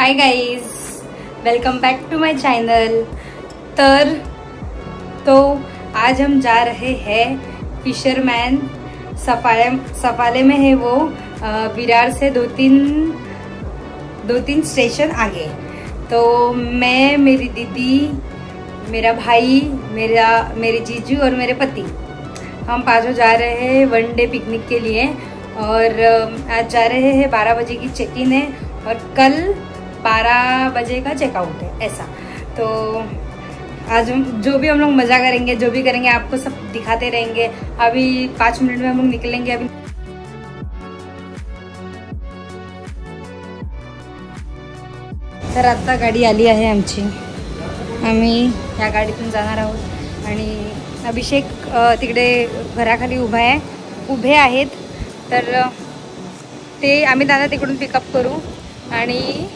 High guys, welcome back to my channel. तो आज हम जा रहे हैं फिशरमैन सफाले में है वो विरार से दो तीन स्टेशन आगे। तो मैं, मेरी दीदी, मेरा भाई, मेरे जीजू और मेरे पति, हम पांचों जा रहे हैं वन डे पिकनिक के लिए। और आज जा रहे हैं 12 बजे की चेक इन है और कल 12 बजे का चेकआउट है ऐसा। तो आज हम जो भी हम लोग मजा करेंगे, जो भी करेंगे आपको सब दिखाते रहेंगे। अभी 5 मिनट में हम लोग निकलेंगे। अभी तर आता गाडी आली आहे आमची, आम्ही या गाडीतून जाणार आहोत। आणि अभिषेक तिकडे घराखाली उभे आहेत, तर ते आम्ही त्यांना तिकडून पिकअप करू। आणि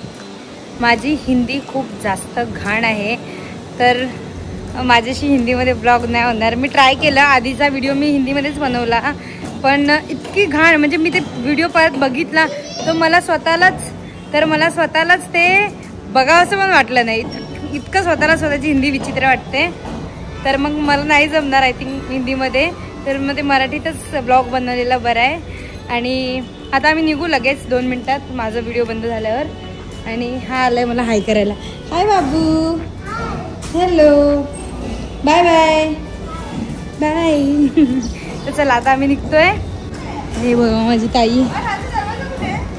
माझी हिंदी खूप जास्त घाण आहे, तर माझ्याशी हिंदीमध्ये ब्लॉग नाही होणार। मी ट्राय केला, आधीचा व्हिडिओ मी हिंदीमध्येच बनवला, पण इतकी घाण, म्हणजे मी ते व्हिडिओ परत बघितला तर मला स्वतःलाच ते बघावंसं पण वाटलं नाही। इतकं स्वतःची हिंदी विचित्र वाटते, तर मग मला नाही जमणार आय थिंक हिंदीमध्ये, तर मग ते मराठीतच ब्लॉग बनवलेला बरं आहे। आणि आता आम्ही निघू लगेच 2 मिनिटात माझा व्हिडिओ बंद झाल्यावर। आणि हा आलाय मला हाय करायला। हाय बाबू, हॅलो, बाय बाय बाय। तर चला आता आम्ही निघतोय। हे बघा माझी ताई,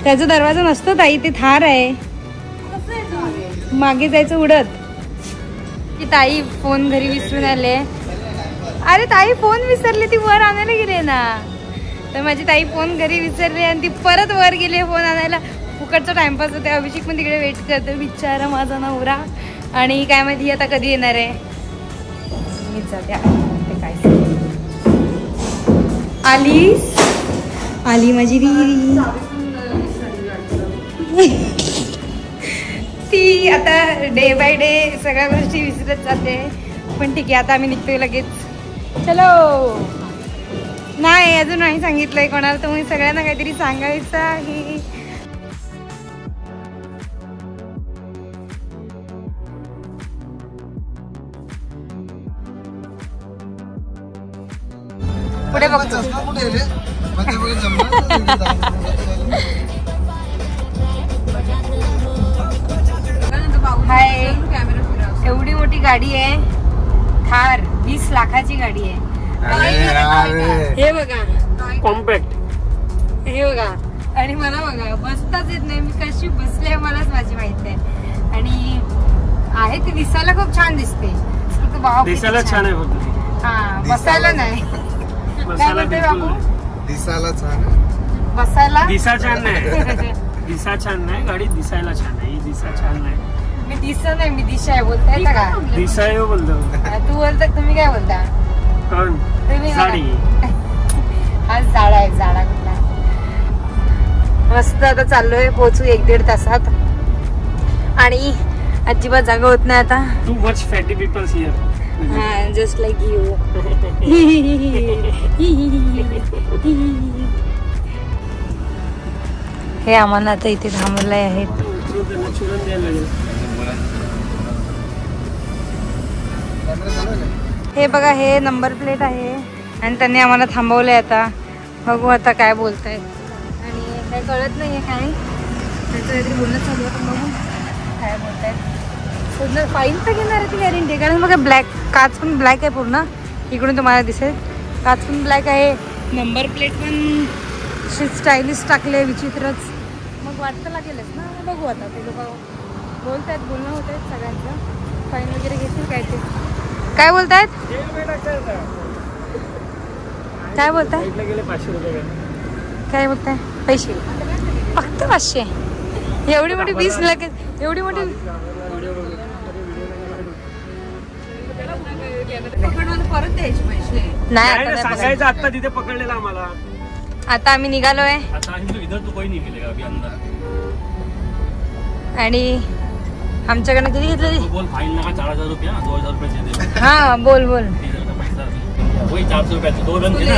त्याचा दरवाजा नसतो ताई, ते थार आहे, मागे जायचं उडत। की ताई फोन घरी विसरून आले। अरे ताई फोन विसरली, ती वर आणायला गेले ना। तर माझी ताई फोन घरी विसरली आणि ती परत वर गेली फोन आणायला। फुकटचा टाइमपास होते। अभिषेक पण तिकडे वेट करतो, बिचारा माझा नवरा। आणि काय माहिती आता कधी येणार आहे। मीच जाते ते काय आली माझी दीदी। ती आता डे बाय डे सगळ्या गोष्टी विसरत जाते, पण ठीक आहे आता आम्ही निघतोय लगेच। चलो, नाही अजून नाही सांगितलंय कोणाला, तर मग सगळ्यांना काहीतरी सांगायचं आहे। पुढे बघतो। हाय, एवढी मोठी गाडी आहे, थार 20 लाखाची गाडी आहे। हे बघा कॉम्पॅक्ट, हे बघा। आणि मला बघा बसताच येत नाही, मी कशी बसले मलाच माझी माहिती आहे। आणि आहे ती दिसायला खूप छान दिसते, दिसायला छान आहे फक्त, हा बसायला नाही। बसायला बिलकुल दिसायला छान, बसायला दिसा छान नाही, दिसा छान नाही, गाडी दिसायला छान आहे, दिसा छान नाही। मी दिसा नाही, मी दिशा आहे, बोलताय का? दिसा आहे बोलतो तू बोलता, तुम्ही काय बोलता? कोण? साडी। हा जाडा आहे, जाडा कुठला। मस्त आता चाललोय, पोहोचू 1-1.5 तासात। आणि अजिबात जागा होत नाही आता। Too much fatty peoples here, हा जस्ट लाईक यू। हे आम्हाला आता इथे थांबवले आहेत। हे बघा, हे नंबर प्लेट आहे आणि त्यांनी आम्हाला थांबवलंय। आता बघू आता काय बोलतायत, आणि काही कळत नाहीये काय, त्याचं काहीतरी बोलणं चालू आहे, पण बघू काय बोलतायत। पूर्ण फाईन तर घेणार आहे ती गॅरंटी, कारण बघा ब्लॅक, काच पण ब्लॅक आहे पूर्ण, इकडून तुम्हाला दिसेल काच पण ब्लॅक आहे, नंबर प्लेट पण स्टायलिश टाकले, विचित्रच, मग वाटतं लागेलच ना। बघू आता, ते लोक बोलतायत, बोलणं होत आहेत सगळ्यांचं, फाईन वगैरे घेतील काय, ते काय बोलतायत, काय बोलताय, काय बोलताय, पैसे फक्त 500, एवढी मोठी 20 लाख, एवढी मोठी परत द्यायचे पैसे नाही सांगायचं। आता तिथे पकडलेला आम्हाला, आता आम्ही निघालोय। आणि आमच्याकडनं किती घेतलं? बोल, फाईन नका 4000 रुपये, 2000 रुपये। हा बोल बोल, वही 400 रुपये, 2 रन थे ना,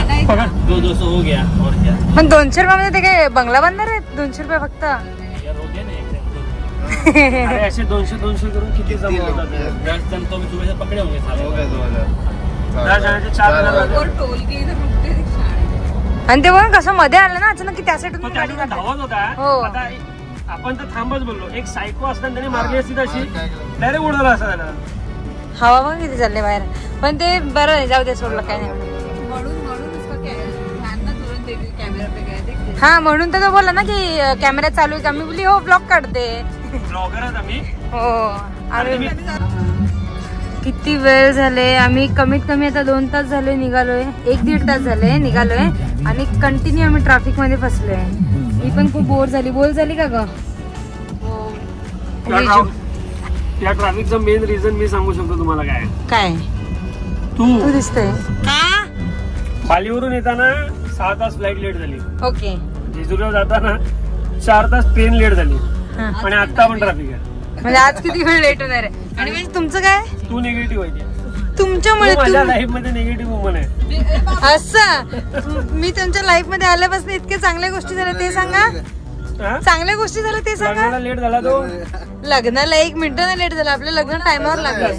200 हो गया और क्या। पण 200 रुपयामध्ये ते काय बंगला बांधणार आहेत? 200 रुपये फक्त यार, हो गया ना, अरे ऐसे 200 करून किती जमा होतात? 10 जन तो भी सुबह से पकड़े होंगे साले। 10 जणांचे 4 आणि ते बघ कसं मध्ये आलं ना अचानक की त्या साईडून गाडी धावत होता. आता आपण तर थांबच बोललो. एक सायको असताना त्याने मारली असती तशी डायरेक्ट उडवला असता त्याला. हवा बघ किती चालले बाहेर. पण ते बरं नाही, जाऊ दे, सोडलं काय नाही. हा म्हणून तर तो बोला ना की कॅमेरा चालू आहे का. मी बोलली हो ब्लॉग काढते. ब्लॉगर आहोत आम्ही. हो आम्ही किती वेळ झाले. आम्ही कमीत कमी आता 2 तास झाले निघालोय. 1-1.5 तास झाले निघालोय आणि कंटिन्यू आम्ही ट्रॅफिक मध्ये फसलोय. मी पण खूप बोर झाली का ग. या ट्रॅफिकचं मेन रिझन मी सांगू शकतो तुम्हाला. काय तू दिसतोय का. पालीवरून येताना 6 तास फ्लाईट लेट झाली. ओके. जेजुरीला जाताना 4 तास ट्रेन लेट झाली. आणि आता पण ट्रॅफिक आहे. म्हणजे आज किती वेळ लेट होणार आहे. आणि म्हणजे तुमचं काय. तू निगेटिव्ह आहे तुमच्यामुळे. माझ्या लाईफ मध्ये निगेटिव्ह वुमन आहे. असं मी तुमच्या लाईफ मध्ये आल्यापासून इतक्या चांगल्या गोष्टी झाल्या ते सांगा. चांगल्या गोष्टी झाल्या ते सांगा. लेट झाला तो. लग्नाला 1 मिनिटाने लेट झालं. आपलं लग्न टायमावर लागलं.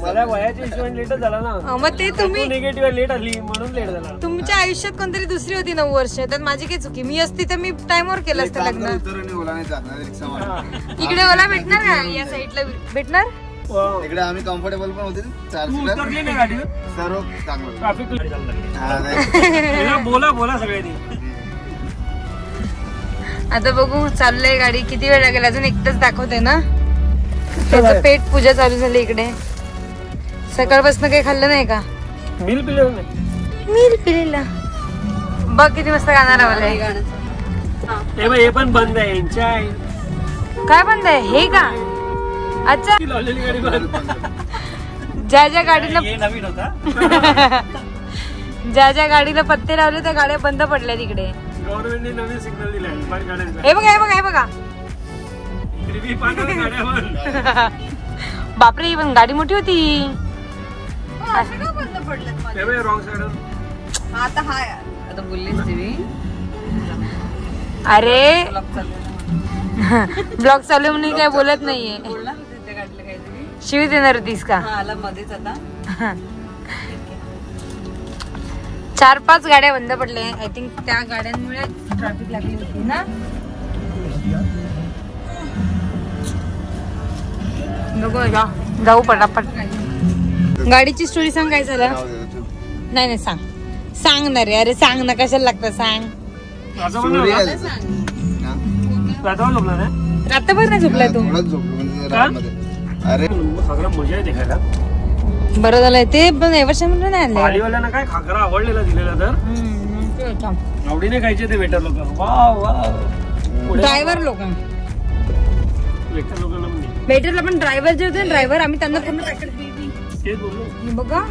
मला वयाच्या हिशोबाने लेटच झाला ना. मग ते तुम्ही निगेटिव्ह लेट आली म्हणून लेट झाला. तुमच्या आयुष्यात कोणतरी दुसरी होती 9 वर्ष. त्यात माझी काही चुकी. मी असती तर मी टायमावर केलं असतं लग्न. इकडे मला भेटणार का. या साईडला भेटणार. इकडे आम्ही कम्फर्टेबल पण होते. सर्व चांगलं ट्रॅफिक बोला सगळ्यांनी. आता बघू चाललंय गाडी. किती वेळ लागेल अजून. 1 तास दाखवते ना. त्याचं पेट पूजा चालू झाली इकडे. सकाळपासून काही खाल्लं नाही का. मिल पिलेला. बघ किती मस्त गाणं लावलंय. हे पण बंद आहे. काय बंद आहे हे का. अच्छा ज्या गाडीला नवीन होता. ज्या गाडीला पत्ते लावले त्या गाड्या बंद पडल्या तिकडे. गव्हर्नमेंटने नवीन सिग्नल दिलाय. हे बघा बापरे. ही पण गाडी मोठी होती. अरे ब्लॉग चालू म्हणून काय बोलत नाहीये. शिवी देणार होतीस का. 4-5 गाड्या बंद पडल्या. आय थिंक त्या गाड्यांमुळे ट्रॅफिक लागली होती ना. जाऊ पटापट. गाडीची स्टोरी सांग. काय झालं. नाही सांग ना रे. अरे सांग ना. कशाला लागतं सांग. रात्रभर नाही झोपलाय तू. अरे मजा येते खायला. बरं झालंय ते. पण एवढ्या म्हणून नाही आले. पालीवाल्यांना काय खाकरा आवडलेला दिलेला तर आवडीने खायचे ते वेटर लोक. ड्रायव्हर लोक. वेटरला पण ड्रायव्हर जे होते ड्रायव्हर आम्ही त्यांना पूर्ण पॅकेट बघा.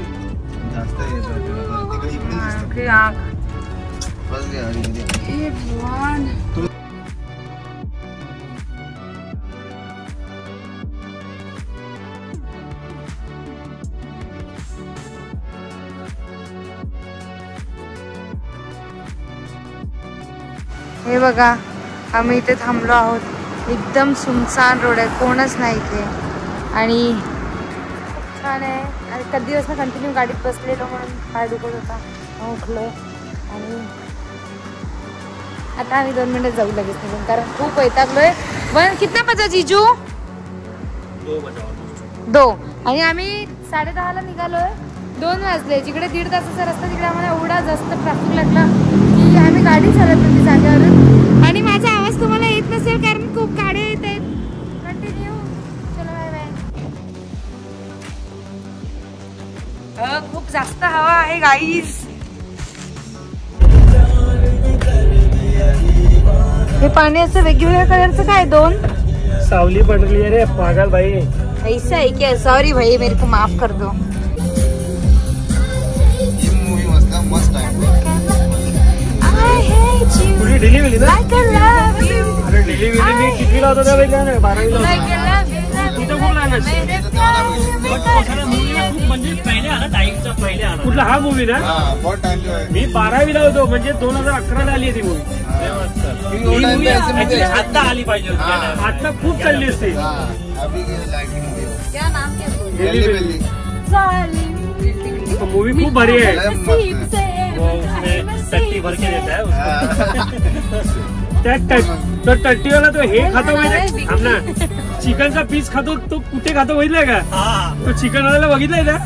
हे बघा आम्ही इथे थांबलो आहोत. एकदम सुनसान रोड आहे. कोणच नाही इथे. आणि छान आहे. आणि कधी दिवस ना कंटिन्यू गाडीत बसलेलो म्हणून पाय दुखत होता. उठलोय आणि आता आम्ही 2 मिनिटात जाऊ लगेच निघून. कारण खूप वैतागलोय. पण कितना बजा जीजू. 2 आणि आम्ही 10:30ला निघालोय. 2 वाजले. जिकडे 1.5 तासाचा रस्ता तिकडे आम्हाला एवढा जास्त ट्रॅफिक लागला की आम्ही गाडी चालत होती जागेवरून. आणि माझा आवाज तुम्हाला येत नसेल कारण खूप गाड्या येत आहेत. कंटिन्यू. चलो बाय बाय. खूप जास्त हवा आहे गाईज. हे पाणी असं वेगवेगळ्या कलरचं काय. 2 सावली पडली है रे पागल भाई. ऐसा है क्या. सॉरी भाई मेरे को माफ कर दो. मस्त आहे. पुढे डिलिव्हरी ना. अरे डिलिव्हरी मी किती लावतो त्या वेळेला 12वीला. इथं खूप लहान असते. म्हणजे पहिले आला टाईमचा पहिले आला. कुठला हा मूवी ना? मी 12वीला होतो, म्हणजे 2011ला आली ती मूवी. आता आली पाहिजे, आता खूप चालली असते. मूवी खूप भारी आहे. टट्टी भर के देता है त्या टट्टीवाला तो हे खातो माहिती आहे ना, चिकनचा पीस खातो. तो कुठे खातो बघितलाय का? तो चिकन वाल्याला बघितलाय का?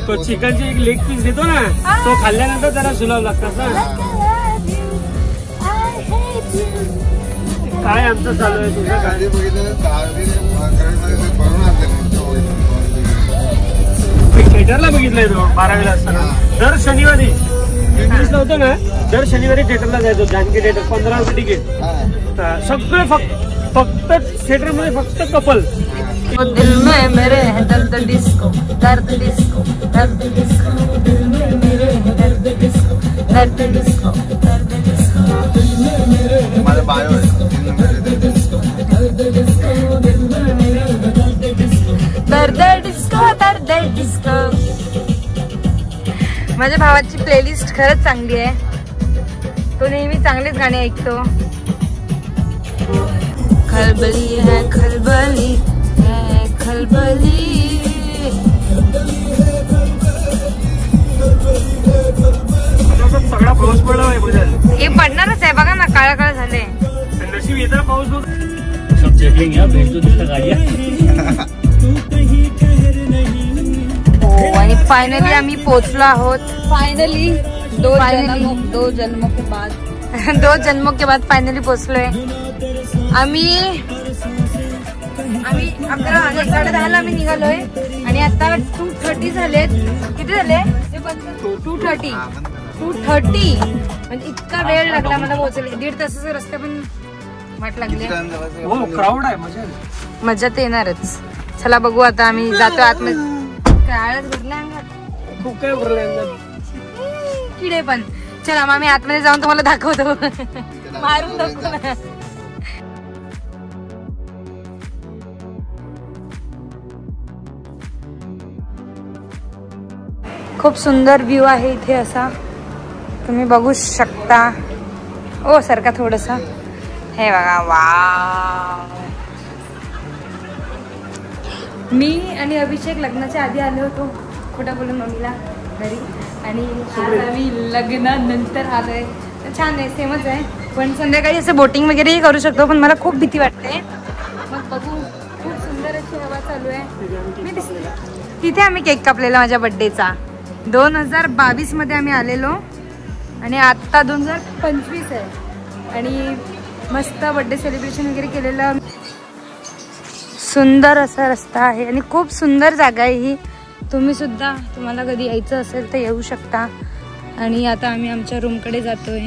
तो चिकनचे एक लेग पीस देतो ना, तो खाल्ल्यानंतर त्याला सुलाव लागतात ना. काय आमचं चालू आहे तुझं? गाडी थिएटरला बघितलंय तो 12वीला असताना. दर शनिवारी इंग्लिशला होतो ना, दर शनिवारी थिएटरला जायचो. जानकी थिएटर 15 रुपये तिकीट. सगळे फक्त थिएटर मध्ये फक्त कपल. दिल में मेरे है दर्द डिस्को, दर्द डिस्को, दर्द डिस्को, दिल में मेरे है दर्द डिस्को, दर्द डिस्को, दर्द डिस्को, दिल में मेरे हमारा बायो है, दर्द डिस्को, दर्द डिस्को, दिल में मेरे है दर्द डिस्को, दर्द डिस्को, दर्द डिस्को. माझ्या भावाची प्लेलिस्ट खरंच चांगली आहे. तो नेहमी चांगलेच गाणे ऐकतो. खलबली है खलबली है खलबली. सगळा पाऊस पडला आहे. हे पडणारच आहे बघा ना, काळा काळा झाले. नशीब येताना पाऊस बघ. सब चेकिंग भेटतो नुसतं गाड्या. आणि फायनली आम्ही पोहोचलो आहोत. फायनली दो जन्मों के बाद फायनली पोहोचलोय आम्ही. 11:30ला आम्ही निघालोय आणि आता 2:30 झालेत. किती झाले? 2:30 म्हणजे इतका वेळ लागला मला पोहोचायला. 1.5 तासाचा रस्ता पण वाट लागली. क्राऊड आहे, मजा तर येणारच. चला बघू आता आम्ही जातो आतमध्ये. काळच भरला अंगात, खूप काय भरलं अंगात, किडे पण. चला मग आम्ही आतमध्ये जाऊन तुम्हाला दाखवतो. मारून दाखवतो ना. खूप सुंदर व्ह्यू आहे इथे असा, तुम्ही बघू शकता. ओ सारखा थोडसा हे बघा. वाव. मी आणि अभिषेक लग्नाच्या आधी आलो होतो, खोटं बोलून मम्मीला घरी, आणि आज आम्ही लग्नानंतर आलोय. तर छान आहे, सेमच आहे. पण संध्याकाळी असं बोटिंग वगैरेही करू शकतो, पण मला खूप भीती वाटते. मग बघू. खूप सुंदर अशी हवा चालू आहे. मी तिथे आम्ही केक कापलेला माझ्या बड्डेचा. 2022 मध्ये आम्ही आलेलो आणि आत्ता 2025 आहे. आणि मस्त बड्डे सेलिब्रेशन वगैरे केलेलं. सुंदर असा रस्ता आहे आणि खूप सुंदर जागा आहे ही. तुम्ही सुद्धा, तुम्हाला कधी यायचं असेल तर येऊ शकता. आणि आता आम्ही आमच्या रूमकडे जातोय.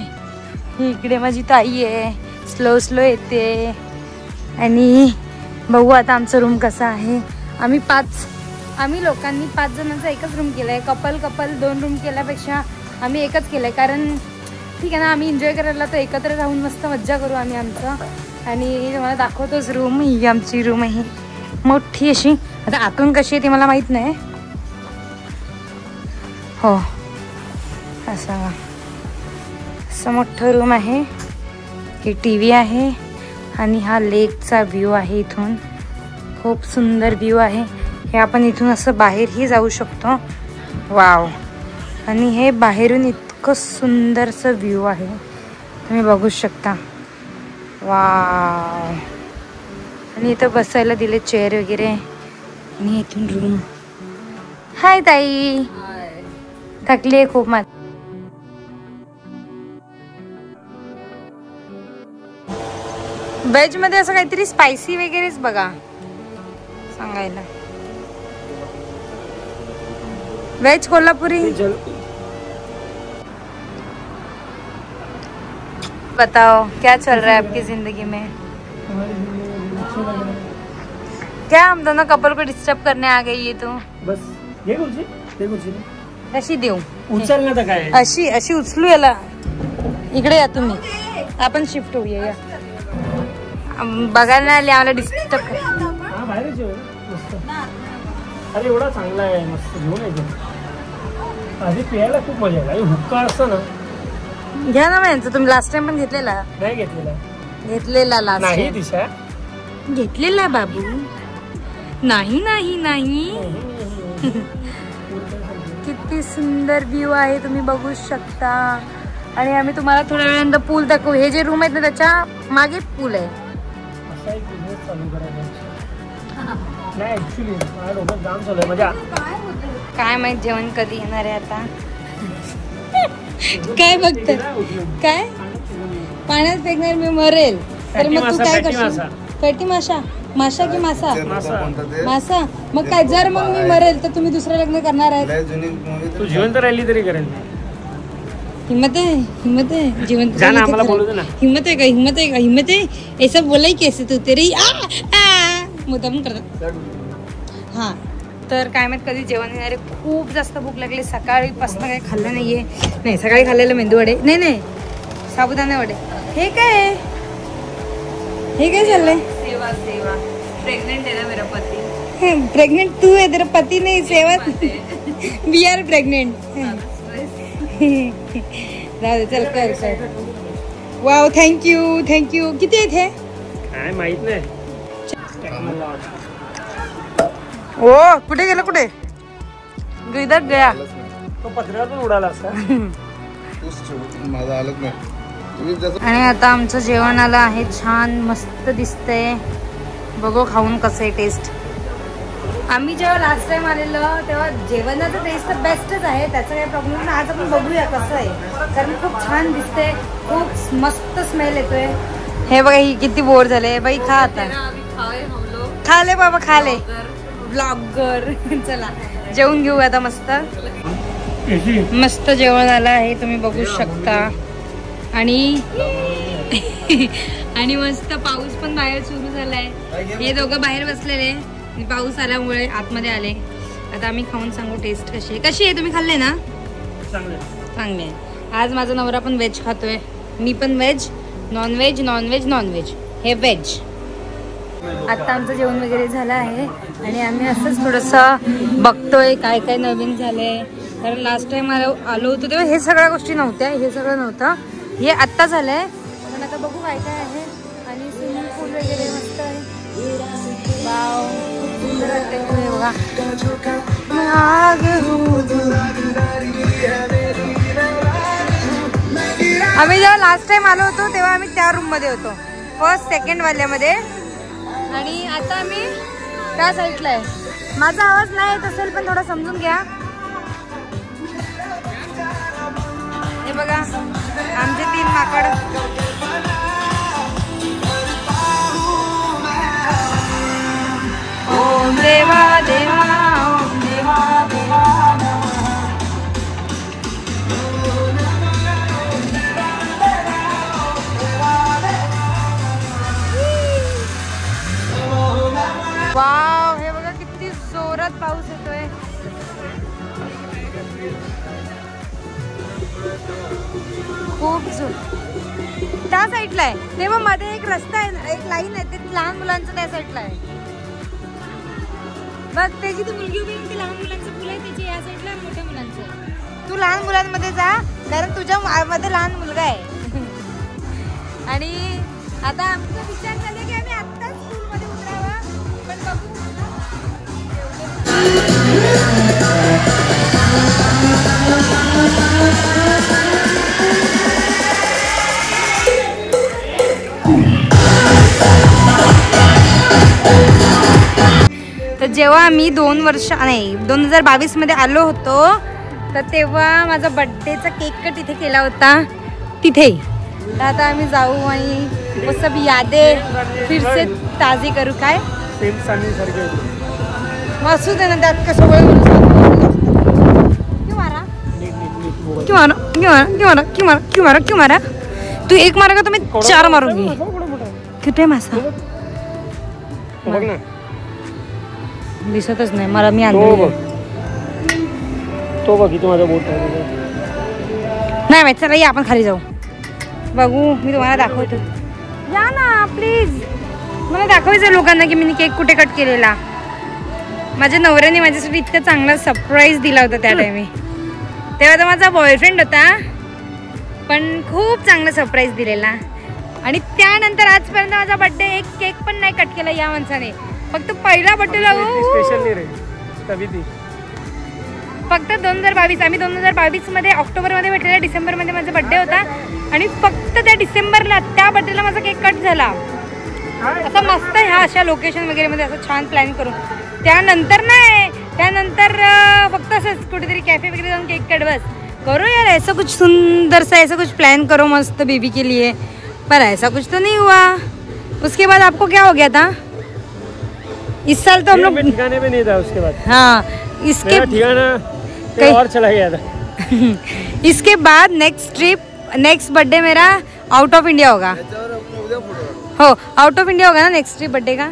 ही इकडे माझी ताई आहे, स्लो स्लो येते. आणि बघू आता आमचा रूम कसा आहे. आम्ही लोकांनी 5 जणांचा एकच रूम केला आहे. कपल 2 रूम केल्यापेक्षा आम्ही एकच केलं आहे. कारण ठीक आहे ना, आम्ही एन्जॉय करायला तर एकत्र राहून मस्त मज्जा करू आम्ही आमचं. आणि तुम्हाला दाखवतोच रूम. ही आमची रूम आहे मोठी अशी. आता आतून कशी आहे ती मला माहीत नाही. हो असं मोठं रूम आहे. ही TV आहे आणि हा लेकचा व्ह्यू आहे. इथून खूप सुंदर व्ह्यू आहे. हे आपण इथून असं बाहेरही जाऊ शकतो. वाव. आणि हे बाहेरून इतकं सुंदरसं व्ह्यू आहे, तुम्ही बघू शकता. वाव. आणि इथं बसायला दिले चेअर वगैरे. आणि इथून रूम. हाय ताई, थकली आहे खूप. व्हेज मध्ये असं काहीतरी स्पायसी वगैरेच बघा सांगायला. वेज कोल्हापुरी. बताओ क्या चल रहा है आपकी जिंदगी में? क्या हम दोनों कपल को डिस्टर्ब करने आ गई है तू? बस ये कुर्सी, अशी देऊ. उचल ना, काय अशी उचलू याला. इकडे या तुम्ही, आपण शिफ्ट होऊया. बघायला नाही आले, आम्हाला डिस्टर्ब. हा बाहेरच जेवण मस्त. अरे एवढा चांगला आहे, मस्त घेऊन येतो. आधी प्यायला खूप मजा येईल. हुक्का असतं ना, घ्या ना यांचं. तुम्ही लास्ट टाइम पण घेतलेला? नाही घेतलेला. घेतलेला लास्ट नाही दिशा घेतलेला बाबू. नाही नाही नाही. किती सुंदर व्ह्यू आहे, तुम्ही बघू शकता. आणि आम्ही तुम्हाला थोड्या वेळानंतर पूल दाखवू. हे जे रूम आहेत ना त्याच्या मागे पूल आहे. असा एक बिझनेस चालू करायचा नाही ऍक्च्युली. माझ्या डोक्यात जाम चालू आहे. मजा काय माहित जेवण कधी येणार आहे आता. काय बघत काय पाण्यात फेकणार मी मरेल तर मग तू काय करशील? पेटी मासा. मासा की मासा? मासा. मग काय जर मग मी मरेल तर तुम्ही दुसरं लग्न करणार आहे? तू जिवंत राहिली तरी करेल. हिम्मत है, हिम्मत है. जिवंत जाना आम्हाला बोलू दे ना. हिम्मत आहे का? हिम्मत आहे का? हिम्मत आहे. ऐसा बोलाय कैसे तू तेरी मुद्दाम करतात. हा तर काय माहित कधी जेवण येणार आहे. खूप जास्त भूक लागली. सकाळीपासून काही खाल्लं नाहीये. नाही सकाळी खाल्लेलं मेंदू वडे. नाही नाही साबुदाणे वडे. हे काय? हे काय चाललंय? सेवा सेवा. प्रेग्नेंट आहे ना मेरा पती. प्रेग्नेंट तू है, तेरा पती नहीं. सेवा वी आर प्रेग्नेंट. जाऊ दे चल कर कर. Wow thank you thank you. किती आहेत हे? काय माहित नाही. ओ कुठे गेलं? कुठे गिरदार गया? तो पत्र्यावर पण उडाला असता. माझा आलंच नाही. आणि आता आमचं जेवण आलं आहे. छान मस्त दिसतंय. बघू खाऊन कसं आहे टेस्ट. आम्ही जेव्हा लास्ट टाइम आलेलं तेव्हा जेवणाचं टेस्ट तर बेस्टच आहे, त्याचा काही प्रॉब्लेम नाही. आज आपण बघूया कसं आहे, कारण खूप छान दिसते. खूप मस्त स्मेल येतोय. हे बघा ही किती बोर झाले बाई. खा आता. खा ले बाबा खा ले. ब्लॉगर. चला जेवून घेऊ आता. मस्त मस्त जेवण आलं आहे, तुम्ही बघू शकता. आणि आणि मस्त पाऊस पण बाहेर सुरू झालाय. हे दोघं बाहेर बसलेले, पाऊस आल्यामुळे आतमध्ये आले. आता आम्ही खाऊन सांगू टेस्ट कशी आहे. कशी आहे? तुम्ही खाल्ले ना? चांगले आहे. आज माझा नवरा पण व्हेज खातोय, मी पण व्हेज. Non veg non veg non veg. हे व्हेज. आता आमचं जेवण वगैरे झालं आहे आणि आम्ही असंच थोडंसं बघतोय काय काय नवीन झालंय. कारण लास्ट टाइम आलो होतो तेव्हा हे सगळ्या गोष्टी नव्हत्या. हे सगळं नव्हतं. हे आत्ता झालंय. पण आता बघू काय काय आहे. आणि स्विमिंग पूल वगैरे मस्त आहे. वाव खूप सुंदर वाटतंय बघा. आम्ही जेव्हा लास्ट टाइम आलो होतो तेव्हा आम्ही त्या रूम मध्ये होतो, फर्स्ट सेकंड वाल्यामध्ये. आणि आता आम्ही त्या साईडला आहे. माझा आवाज नाही येत असेल पण थोडा समजून घ्या. हे बघा आमचे 3 माकड. ओम देवा देवा ओम देवा देवा. वाव हे बघा किती जोरात पाऊस येतोय. खूप जोर. त्या साईडला आहे तेव्हा मध्ये एक रस्ता आहे, एक लाईन आहे, ते लहान मुलांचं त्या साईडला आहे. बघ त्याची ती मुलगी उभी आहे, लहान मुलांचं फुल आहे त्याची या साईडला, मोठ्या मुलांचं. तू लहान मुलांमध्ये जा कारण तुझ्या मध्ये लहान मुलगा आहे. आणि आता आमचा विचार झाला की आम्ही आत्ताच स्कूलमध्ये उतरावा, पण बघू. तर जेव्हा आम्ही 2022 मध्ये आलो होतो तर तेव्हा माझा बर्थडेचा केक कट इथे केला होता, तिथे. तर आता आम्ही जाऊ आणि वो सब यादें फिर से ताजी करू. काय असू दे ना त्यात कसं क्यों मारा. तू एक मारा का तुम्ही 4 मारूंगी. कुठे मासा दिसतच नाही मला. मी आणतो तो बघी माझा बोट आहे. नाही माहिती. चला या आपण खाली जाऊ, बघू. मी तुम्हाला दाखवतो. या ना प्लीज. मला दाखवायचं लोकांना की मी केक कुठे कट केलेला. माझ्या नवऱ्याने माझ्यासाठी इतका चांगला सरप्राईज दिला होता त्या टाइमी. तेव्हा तर माझा बॉयफ्रेंड होता, पण खूप चांगला सरप्राईज दिलेला. आणि त्यानंतर आजपर्यंत माझा बर्थडे एक केक पण नाही कट केला या माणसाने. फक्त पहिला बर्थडेला स्पेशल नाही रे तभी ती फक्त 2022. आम्ही 2022 मध्ये ऑक्टोबरमध्ये भेटलेला, डिसेंबरमध्ये माझा बर्थडे होता. आणि फक्त त्या डिसेंबरला त्या बर्थडेला माझा केक कट झाला. असं मस्त ह्या अशा लोकेशन वगैरे मध्ये असं छान प्लॅन करून. त्यानंतर नाही, त्यानंतर फक्त असंच कुठेतरी कॅफे वगैरे जाऊन केक कट बस करो यार. ऐसा कुछ सुंदर सा ऐसा कुछ प्लान करो मस्त बेबी के लिए, पर ऐसा कुछ तो नहीं हुआ. उसके बाद आपको क्या हो गया था इस साल? तो हम लोग ठिकाने पे नहीं था उसके बाद. हाँ, इसके ठिकाना कहीं और चला गया था. इसके बाद नेक्स्ट बर्थडे मेरा आउट ऑफ इंडिया होगा. हो, आउट ऑफ इंडिया होगा ना नेक्स्ट ट्रिप बर्थडे का.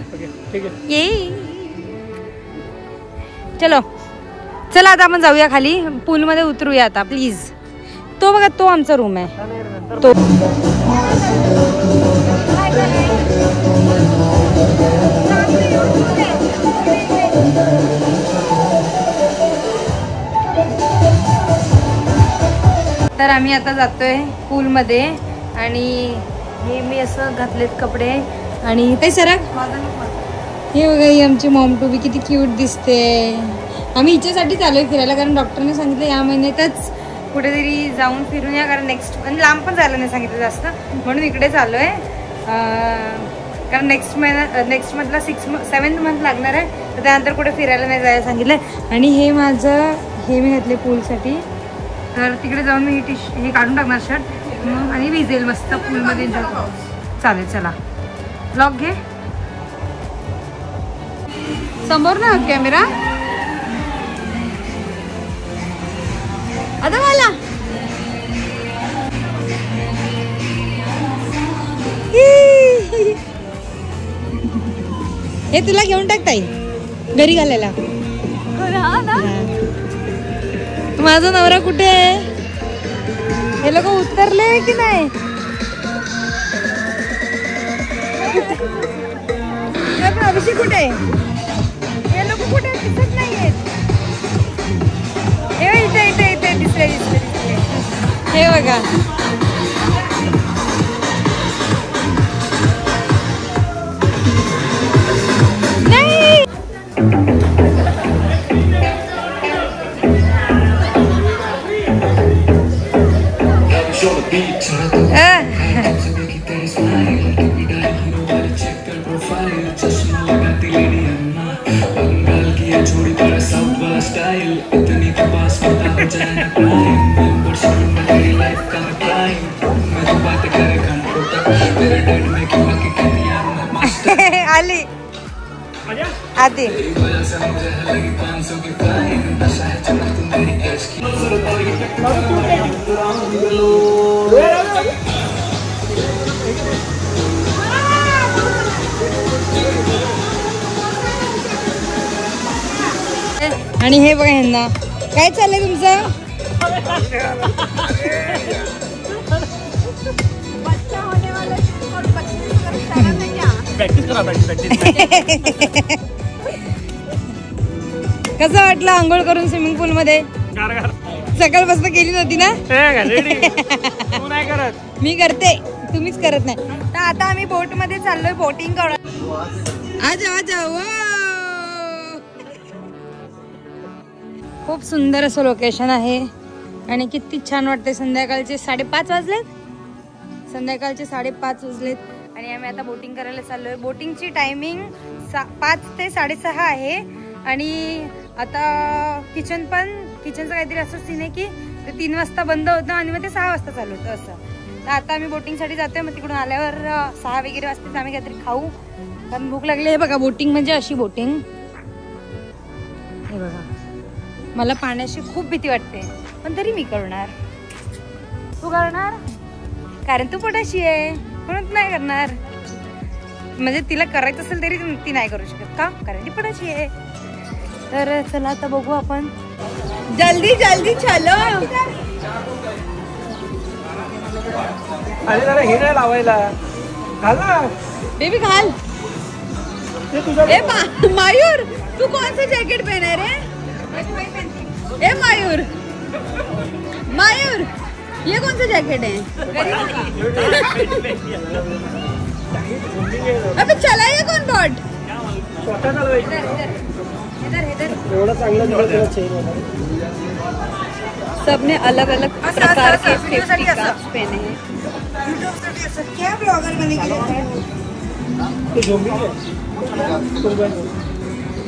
ठीक है. ये चलो चला आता आपण जाऊया खाली, पूलमध्ये उतरूया आता प्लीज. तो बघा, तो आमचा रूम आहे. तो तर आम्ही आता जातोय पूलमध्ये. आणि हे मी असं घातलेत कपडे. आणि ते सरक हे बघा, ही आमची मॉम टू बी किती क्यूट दिसते. आम्ही हिच्यासाठी चालू आहे फिरायला, कारण डॉक्टरने सांगितलं या महिन्यातच कुठेतरी जाऊन फिरून या, कारण नेक्स्ट आणि लांब पण जायला नाही सांगितलं जास्त, म्हणून इकडे चालू आहे. कारण नेक्स्ट मंथला 7th मंथ लागणार आहे, तर त्यानंतर कुठे फिरायला नाही जायला सांगितलं. आणि हे माझं हे मी घातले पूलसाठी, तर तिकडे जाऊन मी हे काढून टाकणार शर्ट आणि भिजेल मस्त पूलमध्ये एन्जॉय करू. चालेल, चला ब्लॉग घे. समोर ना कॅमेरा आता मला हे तुला घेऊन टाकता येईल घरी घालायला. माझा नवरा कुठे आहे? हे लोक उतरले की नाही? अभिषेक कुठे आहे? हे लोक कुठे दिसत नाहीयेत. इथे इथे इथे दिसले दिसले दिसले. हे बघा, नाही आली आधी. आणि हे बघा, ह्यांना काय चाललंय तुमचं? कसं वाटलं आंघोळ करून स्विमिंग पूल मध्ये? सकाळपासून केली नव्हती ना? मी करते, तुम्हीच करत नाही. तर आता आम्ही बोट मध्ये चाललोय बोटिंग करून. आजा खूप सुंदर असं लोकेशन आहे आणि किती छान वाटते. संध्याकाळचे 5:30 वाजलेत. संध्याकाळचे 5:30 वाजलेत आणि आम्ही आता बोटिंग करायला चाललोय. बोटिंगची टायमिंग 5 ते 6:30 आहे. आणि आता किचनचं काहीतरी असं सीन आहे की ते 3 वाजता बंद होतं आणि मग ते 6 वाजता चालू होतं असं. तर आता आम्ही बोटिंगसाठी जातोय. मग तिकडून आल्यावर 6 वगैरे वाजता आम्ही काहीतरी खाऊ, कारण भूक लागली. हे बघा, बोटिंग म्हणजे अशी बोटिंग. हे बघा, मला पाण्याची खूप भीती वाटते, पण तरी मी करणार. तू करणार? कारण तू पोटाशी आहे म्हणून नाही करणार. म्हणजे तिला करायचं असेल तरी ती नाही करू शकत का? कारण ती पोटाशी आहे. तर चला आता बघू आपण. जल्दी जल्दी चलो. अरे जरा हे नाही लावायला. घाल ना बेबी, घाल. मयूर तू कौन सा जैकेट पहना रे? ए मयूर मयूर ये कौन सा जैकेट है? अबे चलाएगा कौन बोट? सबने अलग अलग प्रकार के सेफ्टी ग्लास पहने हैं। क्या ब्लॉगर बनने के लिए?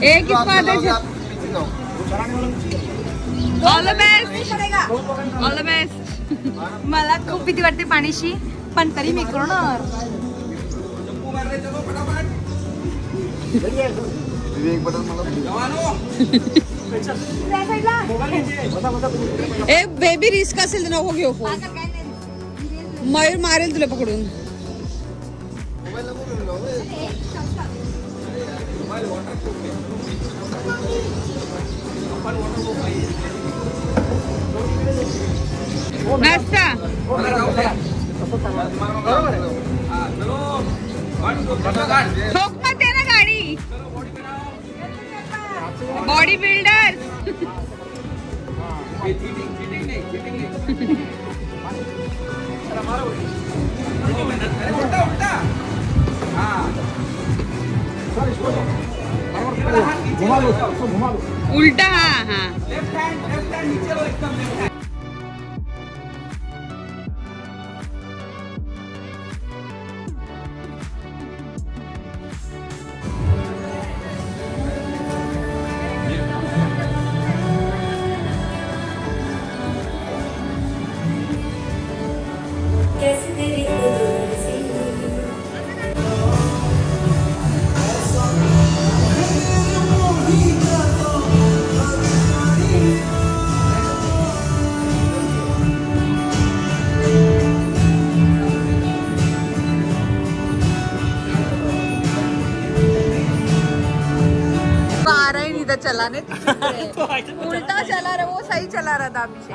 एक किस बात है? All the best, all the best. मला खूप भीती वाटते पाण्याशी, पण तरी मी करणार। ए बेबी रिस्क असेल तर नको घेऊ फोन, मयूर मारेल तुला पकडून। नाश्ता ठोक मत दे ना गाड़ी, बॉडी बिल्डर। उल्टा हाँ हाँ। चलाने उल्टा चला रहा, वो सही चला रहा था अभिषेक।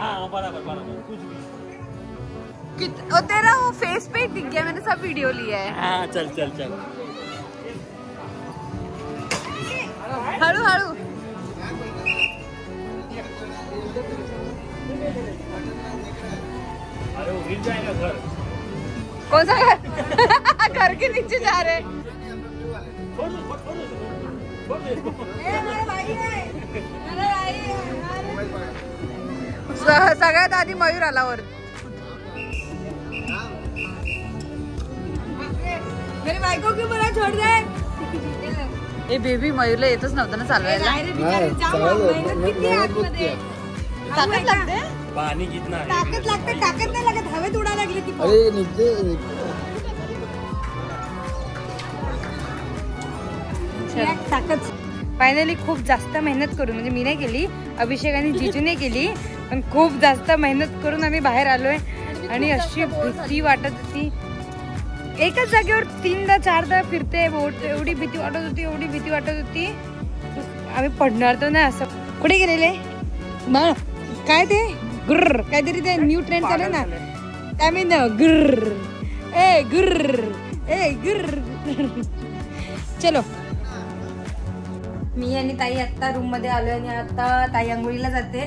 तेरा वो फेस पे दिख गया, मैंने सब वीडियो लिया है। हाँ, चल चल चल हळू हळू। अरे वो गिर जाएगा घर। कौन सा घर? घर के नीचे जा रहे। सगळ्यात आधी मयूर आला वर। मेरी बायको क्यों बोला छोड़ दे? ए बेबी मयूरला येतच नव्हतं ना चालवायला। ताकद लागते, पाणी कितना ताकद लागते, ताकद नाही लागत, हवेत उडा लागली ती। ताकद फायनली खूप जास्त मेहनत करून, म्हणजे मी नाही केली, अभिषेक आणि जिजूने केली, पण खूप जास्त मेहनत करून आम्ही बाहेर आलोय। आणि अशी भीती वाटत होती, एकच जागेवर 3दा 4दा फिरते बोट, एवढी भीती वाटत होती, एवढी भीती वाटत होती, आम्ही पडणार तर नाही असं। कुठे गेलेले काय ते गुर्र काहीतरी ते न्यू ट्रेंड चालू ना, काय मी ना गुर्र ए गुर्र ए गुर्र। चलो मी आणि ताई आता रूम मध्ये आलोय आणि आता ताई आंघोळीला जाते,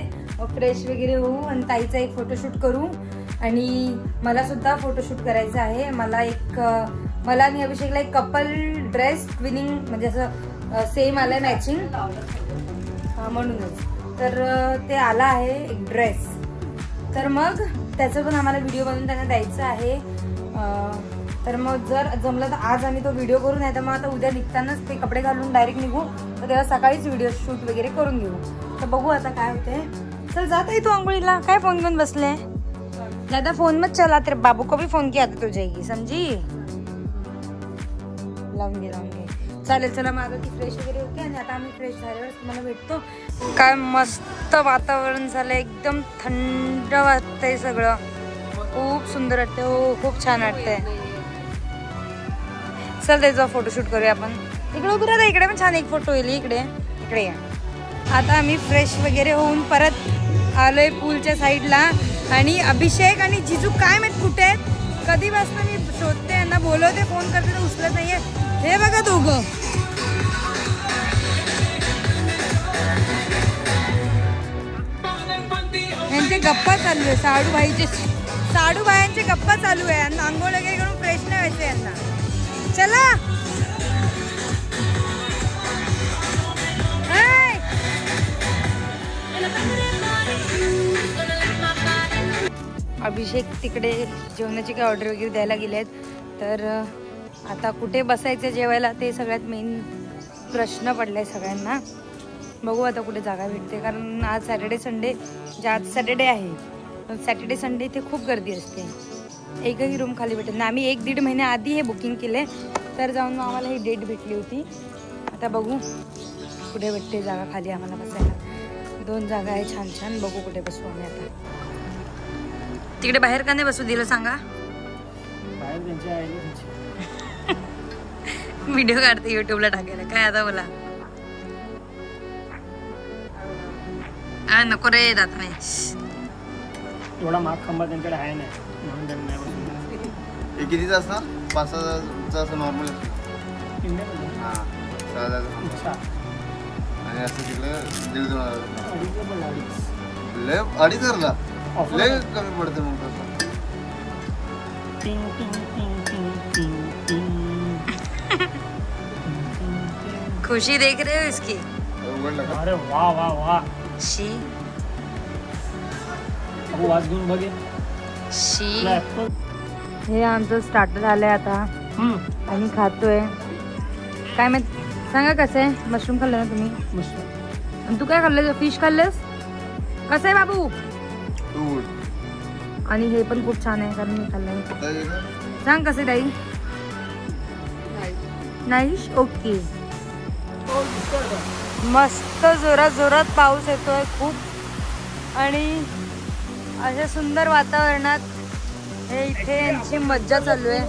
फ्रेश वगैरे होऊ आणि ताईचा एक फोटोशूट करू। आणि मला सुद्धा फोटोशूट करायचं आहे। मला आणि अभिषेकला एक कपल ड्रेस ट्विनिंग, म्हणजे असं सेम आलंय मॅचिंग, म्हणूनच तर ते आला आहे एक ड्रेस। तर मग त्याचं पण आम्हाला व्हिडिओ बनवून त्यांना द्यायचं आहे। तर मग जर जमलं तर आज आम्ही तो व्हिडिओ करू, नाही तर मग आता उद्या निघतानाच ते कपडे घालून डायरेक्ट निघू, तर तेव्हा सकाळीच व्हिडिओ शूट वगैरे करून घेऊ। तर बघू आता काय होते। चल जात आहे तू आंघोळीला, काय फोन घेऊन बसले? ज्यादा फोन मत चला, तेरे बाबू को भी फोन किया तो जाएगी, समझी? लावून घे। चालेल चला, मग आता ती फ्रेश वगैरे होते आणि आता आम्ही फ्रेश झाल्यावर तुम्हाला भेटतो। काय मस्त वातावरण झालं, एकदम थंड वाटतंय सगळं, खूप सुंदर वाटतंय। हो खूप छान वाटतंय। चल त्याचा फोटोशूट करूया आपण। इकडे उभी राहा, इकडे पण छान एक फोटो येईल, इकडे इकडे या। आता आम्ही फ्रेश वगैरे होऊन परत आलोय पूलच्या साईडला, आणि अभिषेक आणि जिजू काय माहित कुठे आहेत, कधीपासून मी शोधते, यांना बोलवते, फोन करते तर उचलत नाहीये। हे बघा दोघं गप्पा चालू आहे. साडू भायांचे गप्पा चालू आहे. आणि आंघोळ वगैरे करून फ्रेश नाही व्हायचं यांना. चला अभिषेक तिकडे जेवणाची काही ऑर्डर वगैरे द्यायला गेलेत. तर आता कुठे बसायचं जेवायला ते सगळ्यात मेन प्रश्न पडलाय सगळ्यांना. बघू आता कुठे जागा भेटते, कारण आज सॅटर्डे संडे आज सॅटर्डे आहे. सॅटर्डे संडे इथे खूप गर्दी असते. एकही रूम खाली भेटत नाही. आम्ही 1-1.5 महिन्याआधी हे बुकिंग केले, तर जाऊन आम्हाला ही डेट भेटली होती. आता बघू कुठे भेटते जागा खाली आम्हाला बसायला. 2 जागा आहे छान छान. बघू कुठे बसू आम्ही आता. तिकडे बाहेर का नाही बसू दिलं सांगा. व्हिडिओ काढते युट्यूबला टाकायला. काय आता बोला. नको रे दादा नाही. एवढा माग खंबा त्यांच्याकडे आहे नाही म्हणून त्यांनी नाही बसवलं. हे कितीचं असणार? 5,000चं असं नॉर्मल असतं. हां 6,000 आणि असं तिकडे 1,500 2,500 लय कमी पडते मग तसं. खुशी देख रहे हो इसकी. अरे वाह वाह वाह. शी वाज घेऊन बघे. शी हे आमचं स्टार्टर आलंय आता आणि खातोय. काय माहित सांगा कसं आहे. मशरूम खाल्लं ना तुम्ही? मशरूम. आणि तू काय खाल्लं? फिश खाल्लंस? कसं आहे बाबू? आणि हे पण खूप छान आहे कारण मी खाल्लंय. सांग कसं आहे ताई? नाईश. ओके. मस्त जोरात जोरात पाऊस येतोय खूप. आणि अशा सुंदर वातावरणात हे इथे यांची मज्जा चालू आहे.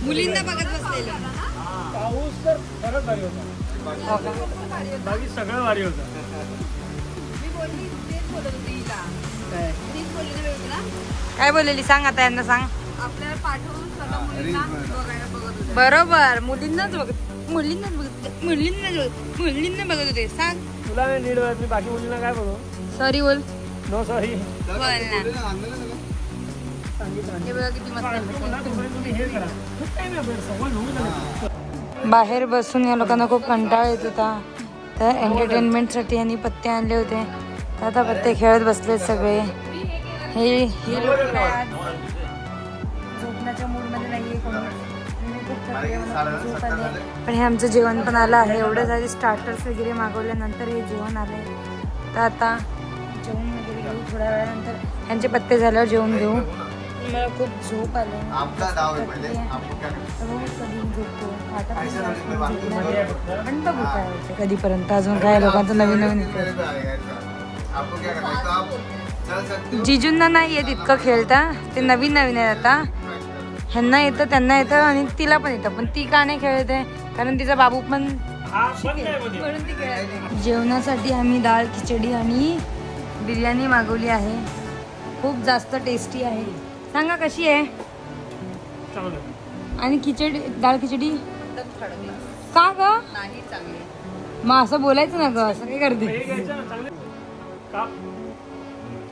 मुलींना बघत बसलेलं. पाऊस तर खरंच भारी होता. बाकी सगळं भारी होतं. काय बोललेली सांग आता यांना सांग. बरोबर मुलींनाच बघत होते. सांग. तुला नाही नीड मी बाकी मुलींना काय बघू. सॉरी बोल. No sorry. बोल ना. हे बघा किती मस्त. बाहेर बसून या लोकांना खूप कंटाळा येत होता, तर एंटरटेनमेंटसाठी यांनी पत्ते आणले होते. तर आता पत्ते खेळत बसले सगळे. हे झोपण्याच्या मूडमध्ये नाही आहे कोणी. पण हे आमचं जेवण पण आलं आहे. एवढं सारे स्टार्टर्स वगैरे मागवल्यानंतर हे जेवण आलंय. तर आता जेवण वगैरे घेऊ. थोड्या वेळानंतर ह्यांचे पत्ते झाल्यावर जेवण घेऊ. मला खूप झोप आले. कधी झोपतो पण बघू काय होतं कधीपर्यंत. अजून काय लोकांचं नवीन नवीन. जिजूंना नाही येत इतकं खेळता. ते नवीन नवीन आहे आता. ह्यांना येतं त्यांना येतं आणि तिला पण येतं. पण ती का नाही खेळते कारण तिचा बाबू पण म्हणून ती खेळते. जेवणासाठी आम्ही डाळ खिचडी आणि बिर्याणी मागवली आहे. खूप जास्त टेस्टी आहे. सांगा कशी आहे? आणि खिचडी डाळ खिचडी का ग? मग असं बोलायचं ना ग. असं काय करते.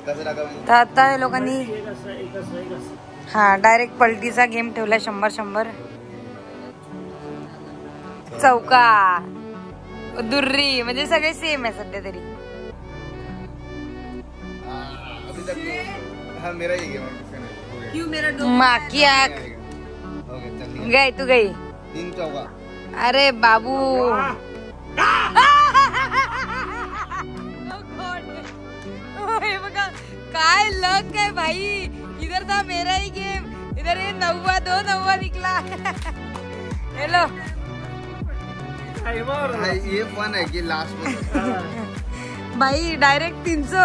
तर आता हे लोकांनी डायरेक्ट पलटीचा गेम ठेवला. 100-100 चौका दुर्री म्हणजे सगळे सेम आहे सध्या तरी. माकिया गई तू गई. अरे बाबू काय लक है भाई. इधर था मेरा ही गेम. इधर ये 9-2 निकला. हेलो ये फन है कि लास्ट में भाई डायरेक्ट 300.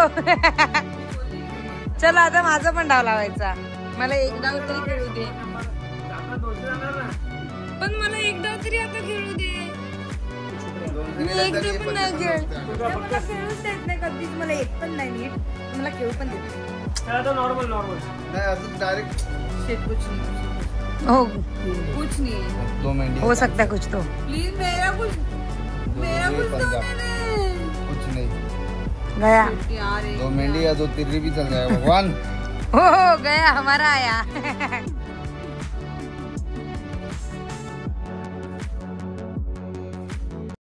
चल आता माझा पण डाव लावायचा. मला एक डाव तरी खेळू दे. पण मला एक डाव तरी आता खेळू दे. मी एक डाव पण नाही खेळ. मला खेळूच देत नाही कधीच. मला एक पण नाही नीट. मला खेळू पण देत नाही. नॉर्मल नाही असं डायरेक्ट कुछ नहीं. हो कुछ नहीं 2 मिनट हो सकता है कुछ तो. प्लीज मेरा कुछ कुछ नहीं. गया। दो मेंढी या दो तिर्री भी चल जाएगा भगवान। हो गया हमारा आया।